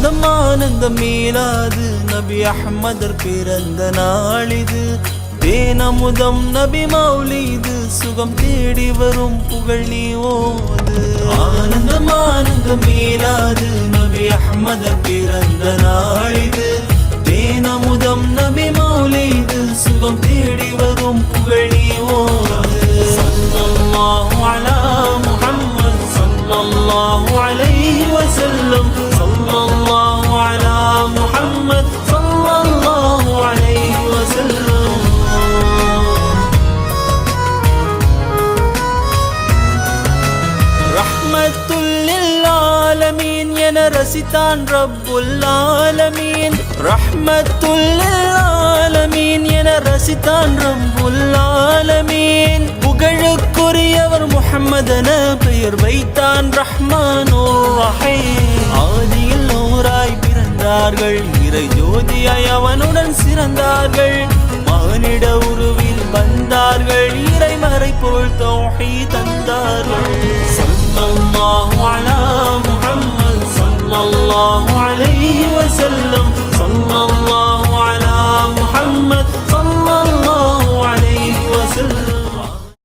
ஆனந்தம் ஆனந்தம் மீளாது நபி அஹ்மதர் பிறந்த நாளிது தேனமுதம் நபி மௌலிது சுகம் தேடி வரும் புகழ் நீ ஓது ஆனந்தம் ஆனந்தம் மீளாது நபி அஹ்மதர் பிறந்த நாளிது தேனமுதம் நபி மௌலிது சுகம் தேடி வரும் புகழ் நீ ஓது ஸல்லல்லாஹு அலா முஹம்மத் ஸல்லல்லாஹு அலைஹி வஸல்லம் ஸல்லல்லாஹு அலா முஹம்மத் ஸல்லல்லாஹு அலைஹி வஸல்லம் ரஹ்மத்துல் லில் ஆலமீன் என ரசித்தான் ரப்புல் ஆலமீன் ரஹ்மத்துல் லில் ஆலமீன் என ரசித்தான் ரப்புல் ஆலமீன் புகழுக்குரியவர் முஹம்மதென பெயர் வைத்தான் ரஹ்மானுர் ரஹீம் ஆதியில் நூறாய் பிறந்தார்கள் இறை ஜோதியாய் அவனுடன் சிறந்தார்கள் மானிட உருவில் வந்தார்கள் இறைமறை பொருள் தௌஹீத் தந்தார்கள் ஸல்லல்லாஹு அலா முஹம்மத் ஸல்லல்லாஹு அலைஹி வஸல்லம்